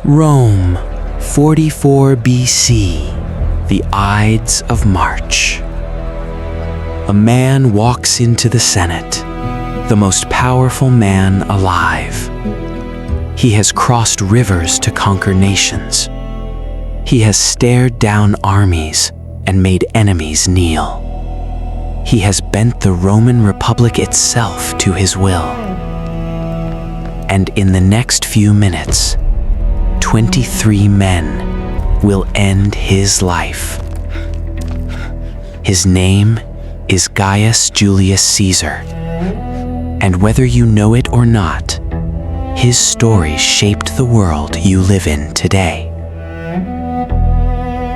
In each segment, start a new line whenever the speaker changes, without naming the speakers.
Rome, 44 BC, the Ides of March. A man walks into the Senate, the most powerful man alive. He has crossed rivers to conquer nations. He has stared down armies and made enemies kneel. He has bent the Roman Republic itself to his will. And in the next few minutes, 23 men will end his life. His name is Gaius Julius Caesar. And whether you know it or not, his story shaped the world you live in today.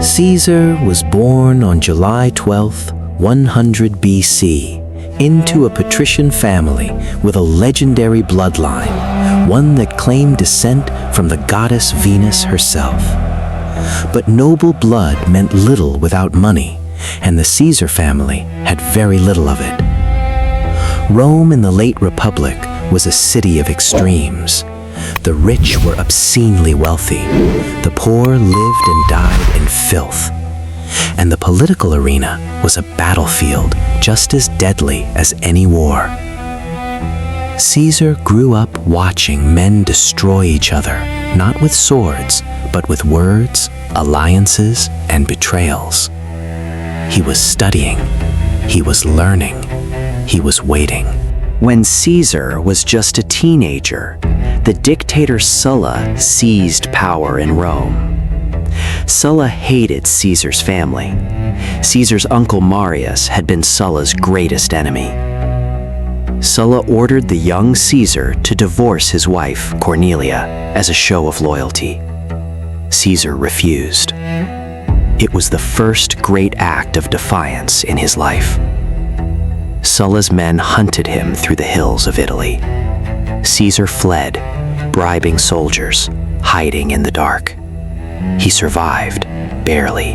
Caesar was born on July 12, 100 BC, into a patrician family with a legendary bloodline, one that claimed descent from the goddess Venus herself. But noble blood meant little without money, and the Caesar family had very little of it. Rome in the late Republic was a city of extremes. The rich were obscenely wealthy. The poor lived and died in filth. And the political arena was a battlefield just as deadly as any war. Caesar grew up watching men destroy each other, not with swords, but with words, alliances, and betrayals. He was studying, he was learning, he was waiting.
When Caesar was just a teenager, the dictator Sulla seized power in Rome. Sulla hated Caesar's family. Caesar's uncle Marius had been Sulla's greatest enemy. Sulla ordered the young Caesar to divorce his wife, Cornelia, as a show of loyalty. Caesar refused. It was the first great act of defiance in his life. Sulla's men hunted him through the hills of Italy. Caesar fled, bribing soldiers, hiding in the dark. He survived, barely.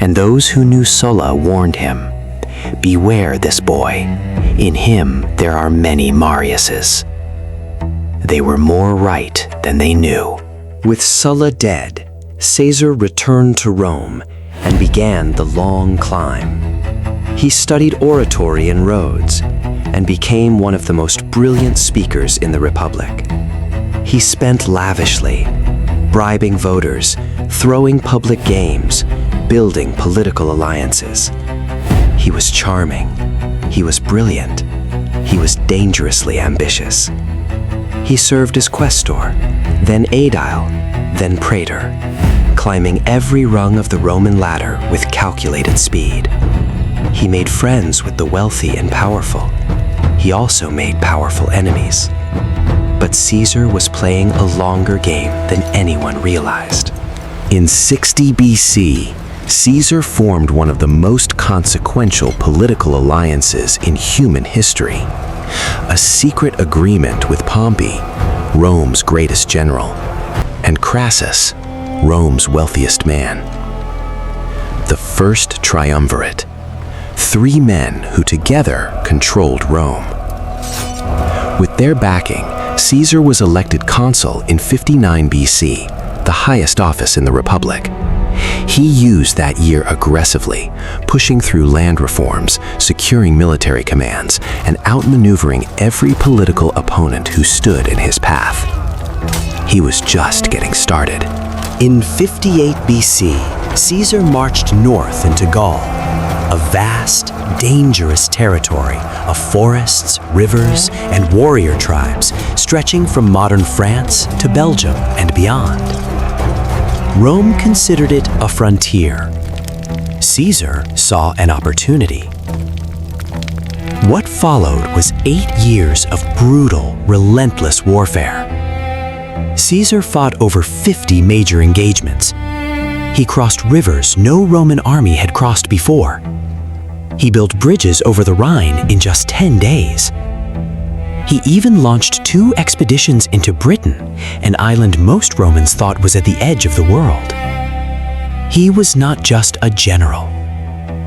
And those who knew Sulla warned him, "Beware this boy. In him there are many Mariuses." They were more right than they knew.
With Sulla dead, Caesar returned to Rome and began the long climb. He studied oratory in Rhodes and became one of the most brilliant speakers in the Republic. He spent lavishly, bribing voters, throwing public games, building political alliances. He was charming, he was brilliant, he was dangerously ambitious. He served as questor, then aedile, then praetor, climbing every rung of the Roman ladder with calculated speed. He made friends with the wealthy and powerful. He also made powerful enemies. But Caesar was playing a longer game than anyone realized. In 60 BC, Caesar formed one of the most consequential political alliances in human history. A secret agreement with Pompey, Rome's greatest general, and Crassus, Rome's wealthiest man. The first triumvirate. 3 men who together controlled Rome. With their backing, Caesar was elected consul in 59 BC, the highest office in the Republic. He used that year aggressively, pushing through land reforms, securing military commands, and outmaneuvering every political opponent who stood in his path. He was just getting started. In 58 BC, Caesar marched north into Gaul, a vast, dangerous territory of forests, rivers, and warrior tribes stretching from modern France to Belgium and beyond. Rome considered it a frontier. Caesar saw an opportunity. What followed was 8 years of brutal, relentless warfare. Caesar fought over 50 major engagements. He crossed rivers no Roman army had crossed before. He built bridges over the Rhine in just 10 days. He even launched 2 expeditions into Britain, an island most Romans thought was at the edge of the world. He was not just a general.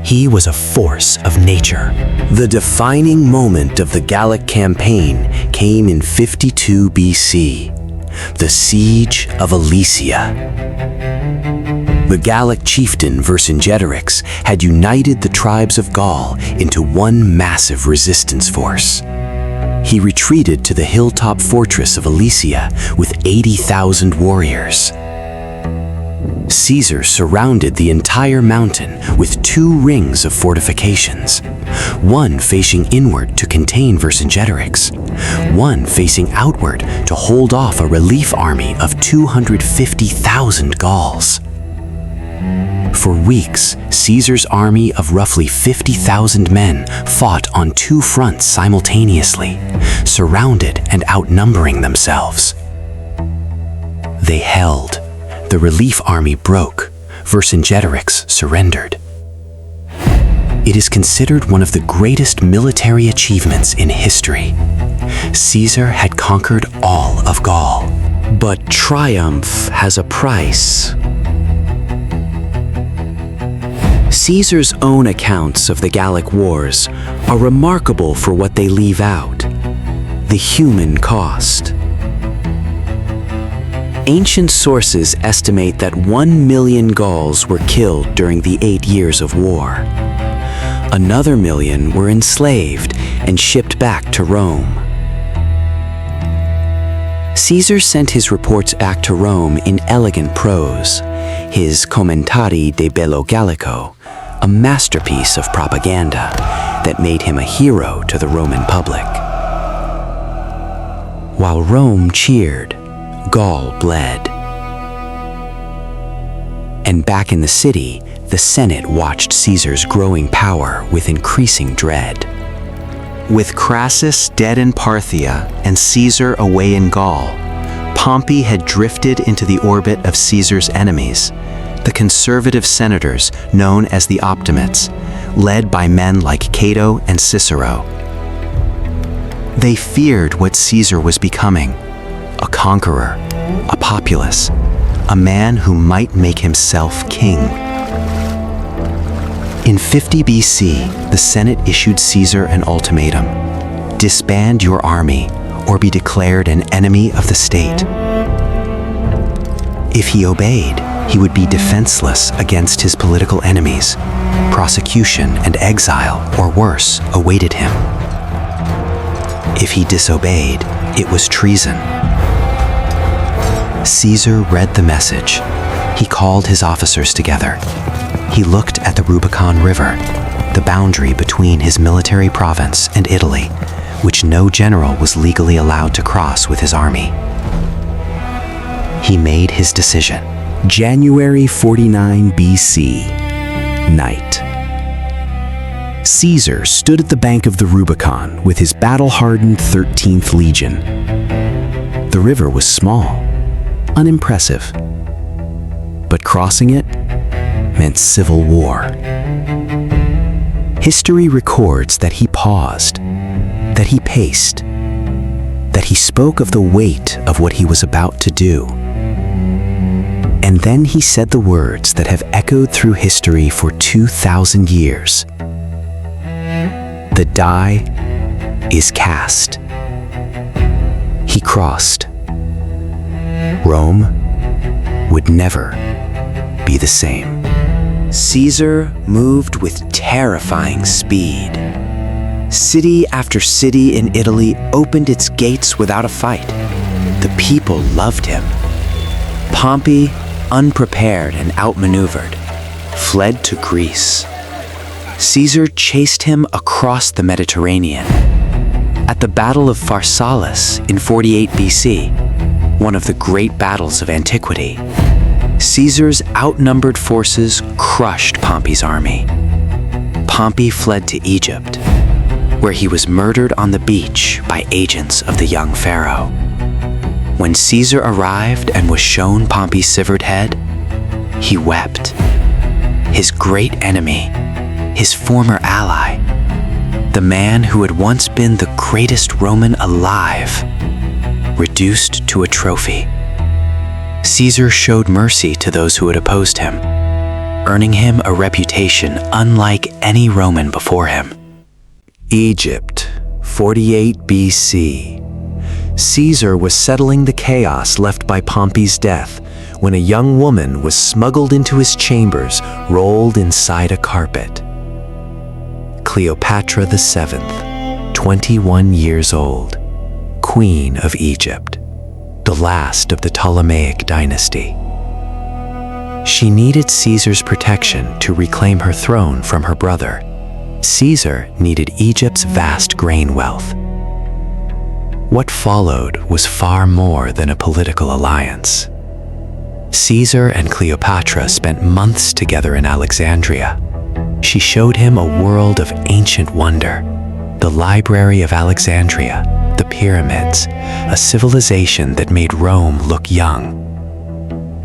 He was a force of nature. The defining moment of the Gallic campaign came in 52 BC.
the Siege of Alesia. The Gallic chieftain Vercingetorix had united the tribes of Gaul into one massive resistance force. He retreated to the hilltop fortress of Alesia with 80,000 warriors. Caesar surrounded the entire mountain with 2 rings of fortifications, one facing inward to contain Vercingetorix, one facing outward to hold off a relief army of 250,000 Gauls. For weeks, Caesar's army of roughly 50,000 men fought on 2 fronts simultaneously, surrounded and outnumbering themselves. They held. The relief army broke. Vercingetorix surrendered. It is considered one of the greatest military achievements in history. Caesar had conquered all of Gaul. But triumph has a price. Caesar's own accounts of the Gallic Wars are remarkable for what they leave out: the human cost. Ancient sources estimate that 1 million Gauls were killed during the 8 years of war. Another million were enslaved and shipped back to Rome. Caesar sent his reports back to Rome in elegant prose, his Commentarii de Bello Gallico, a masterpiece of propaganda that made him a hero to the Roman public. While Rome cheered, Gaul bled. And back in the city, the Senate watched Caesar's growing power with increasing dread. With Crassus dead in Parthia and Caesar away in Gaul, Pompey had drifted into the orbit of Caesar's enemies, the conservative senators known as the Optimates, led by men like Cato and Cicero. They feared what Caesar was becoming: a conqueror, a populace, a man who might make himself king. In 50 BC, the Senate issued Caesar an ultimatum: disband your army or be declared an enemy of the state. If he obeyed, he would be defenseless against his political enemies. Prosecution and exile, or worse, awaited him. If he disobeyed, it was treason. Caesar read the message. He called his officers together. He looked at the Rubicon River, the boundary between his military province and Italy, which no general was legally allowed to cross with his army. He made his decision. January 49 BC, night. Caesar stood at the bank of the Rubicon with his battle-hardened 13th Legion. The river was small, unimpressive, but crossing it meant civil war. History records that he paused, that he paced, that he spoke of the weight of what he was about to do. And then he said the words that have echoed through history for 2,000 years. The die is cast. He crossed. Rome would never be the same. Caesar moved with terrifying speed. City after city in Italy opened its gates without a fight. The people loved him. Pompey, unprepared and outmaneuvered, fled to Greece. Caesar chased him across the Mediterranean. At the Battle of Pharsalus in 48 BC, one of the great battles of antiquity, Caesar's outnumbered forces crushed Pompey's army. Pompey fled to Egypt, where he was murdered on the beach by agents of the young pharaoh. When Caesar arrived and was shown Pompey's severed head, he wept. His great enemy, his former ally, the man who had once been the greatest Roman alive, reduced to a trophy. Caesar showed mercy to those who had opposed him, earning him a reputation unlike any Roman before him. Egypt, 48 BC.
Caesar was settling the chaos left by Pompey's death when a young woman was smuggled into his chambers, rolled inside a carpet. Cleopatra VII, 21 years old, Queen of Egypt, the last of the Ptolemaic dynasty. She needed Caesar's protection to reclaim her throne from her brother. Caesar needed Egypt's vast grain wealth. What followed was far more than a political alliance. Caesar and Cleopatra spent months together in Alexandria. She showed him a world of ancient wonder, the Library of Alexandria, the pyramids, a civilization that made Rome look young.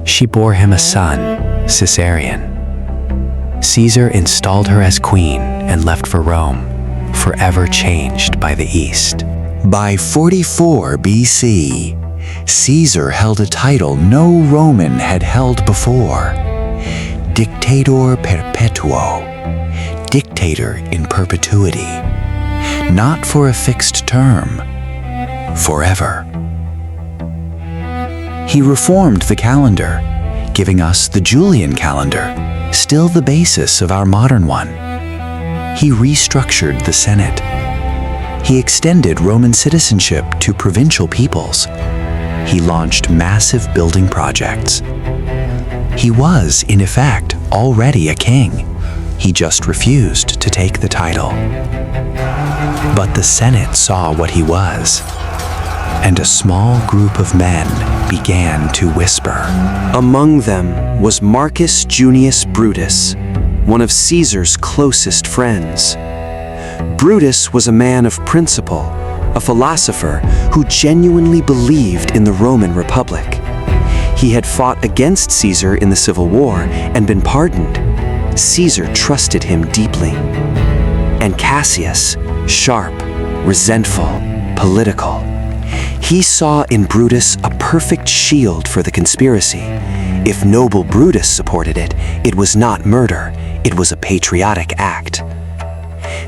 She bore him a son, Caesarion. Caesar installed her as queen and left for Rome, forever changed by the East.
By 44 BC, Caesar held a title no Roman had held before: Dictator Perpetuo, dictator in perpetuity, not for a fixed term, forever. He reformed the calendar, giving us the Julian calendar, still the basis of our modern one. He restructured the Senate. He extended Roman citizenship to provincial peoples. He launched massive building projects. He was, in effect, already a king. He just refused to take the title. But the Senate saw what he was, and a small group of men began to whisper.
Among them was Marcus Junius Brutus, one of Caesar's closest friends. Brutus was a man of principle, a philosopher who genuinely believed in the Roman Republic. He had fought against Caesar in the Civil War and been pardoned. Caesar trusted him deeply. And Cassius, sharp, resentful, political. He saw in Brutus a perfect shield for the conspiracy. If noble Brutus supported it, it was not murder, it was a patriotic act.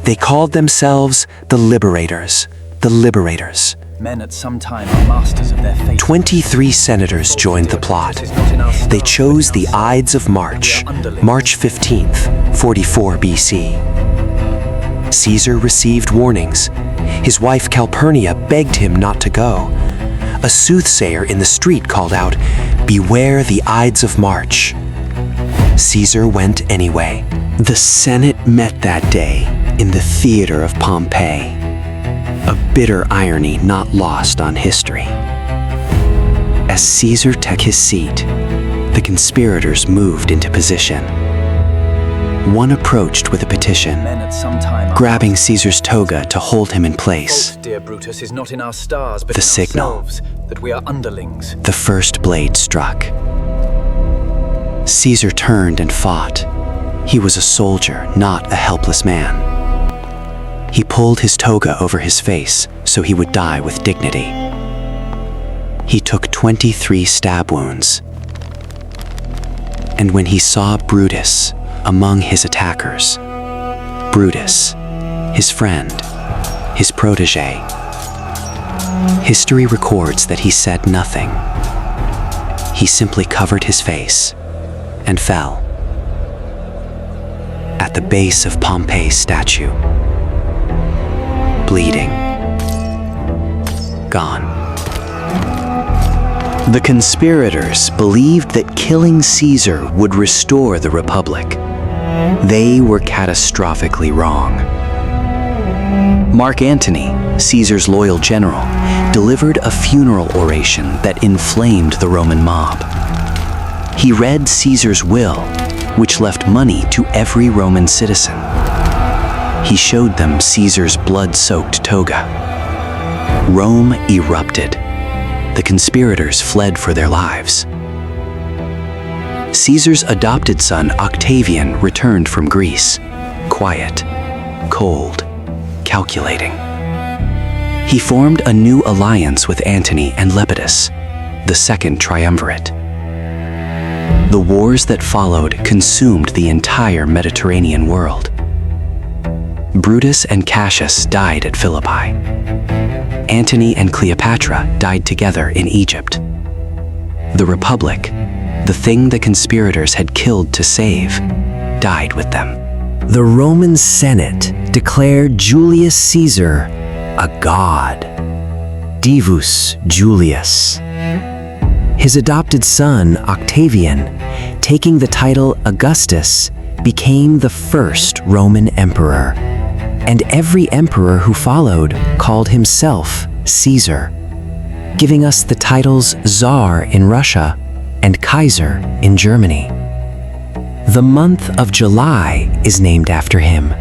They called themselves the Liberators. The Liberators.
Men at some time are masters of their fate.
23 senators joined the plot. They chose the Ides of March, March 15th, 44 BC. Caesar received warnings. His wife Calpurnia begged him not to go. A soothsayer in the street called out, "Beware the Ides of March." Caesar went anyway.
The Senate met that day in the theater of Pompeii, a bitter irony not lost on history. As Caesar took his seat, the conspirators moved into position. One approached with a petition,
Men at some time are
grabbing Caesar's toga to hold him in place.
Fault, dear Brutus, is not in our stars, but
The
in
signal.
ourselves, that we are underlings.
The first blade struck. Caesar turned and fought. He was a soldier, not a helpless man. He pulled his toga over his face so he would die with dignity. He took 23 stab wounds. And when he saw Brutus among his attackers, Brutus, his friend, his protege, history records that he said nothing. He simply covered his face and fell at the base of Pompey's statue, bleeding, gone. The conspirators believed that killing Caesar would restore the Republic. They were catastrophically wrong. Mark Antony, Caesar's loyal general, delivered a funeral oration that inflamed the Roman mob. He read Caesar's will, which left money to every Roman citizen. He showed them Caesar's blood-soaked toga. Rome erupted. The conspirators fled for their lives. Caesar's adopted son, Octavian, returned from Greece, quiet, cold, calculating. He formed a new alliance with Antony and Lepidus, the second triumvirate. The wars that followed consumed the entire Mediterranean world.
Brutus and Cassius died at Philippi. Antony and Cleopatra died together in Egypt. The Republic, the thing the conspirators had killed to save, died with them.
The Roman Senate declared Julius Caesar a god, Divus Julius. His adopted son, Octavian, taking the title Augustus, became the first Roman emperor, and every emperor who followed called himself Caesar, giving us the titles Tsar in Russia and Kaiser in Germany. The month of July is named after him.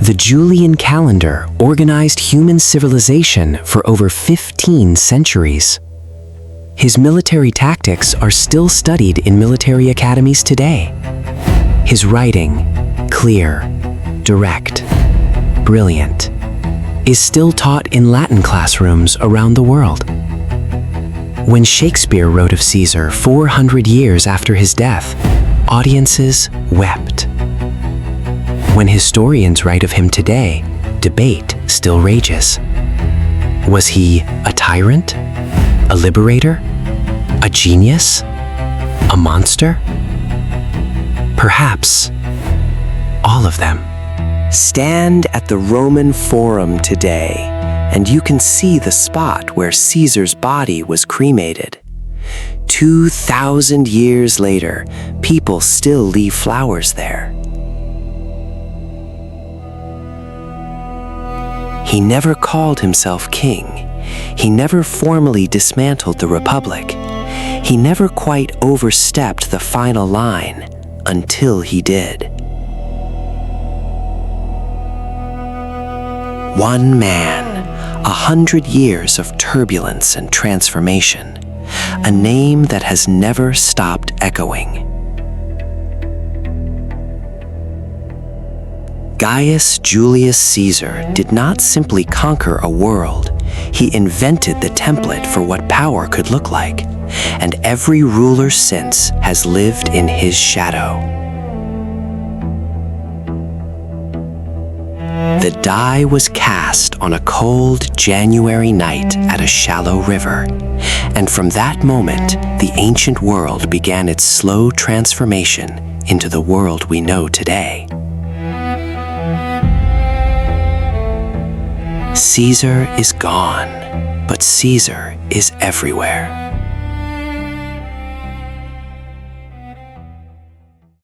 The Julian calendar organized human civilization for over 15 centuries. His military tactics are still studied in military academies today. His writing, clear, direct, brilliant, is still taught in Latin classrooms around the world. When Shakespeare wrote of Caesar 400 years after his death, audiences wept. When historians write of him today, debate still rages. Was he a tyrant? A liberator? A genius? A monster? Perhaps all of them. Stand at the Roman Forum today, and you can see the spot where Caesar's body was cremated. 2,000 years later, people still leave flowers there. He never called himself king. He never formally dismantled the Republic. He never quite overstepped the final line until he did. One man, 100 years of turbulence and transformation, a name that has never stopped echoing. Gaius Julius Caesar did not simply conquer a world, he invented the template for what power could look like, and every ruler since has lived in his shadow. The die was cast on a cold January night at a shallow river, and from that moment, the ancient world began its slow transformation into the world we know today. Caesar is gone, but Caesar is everywhere.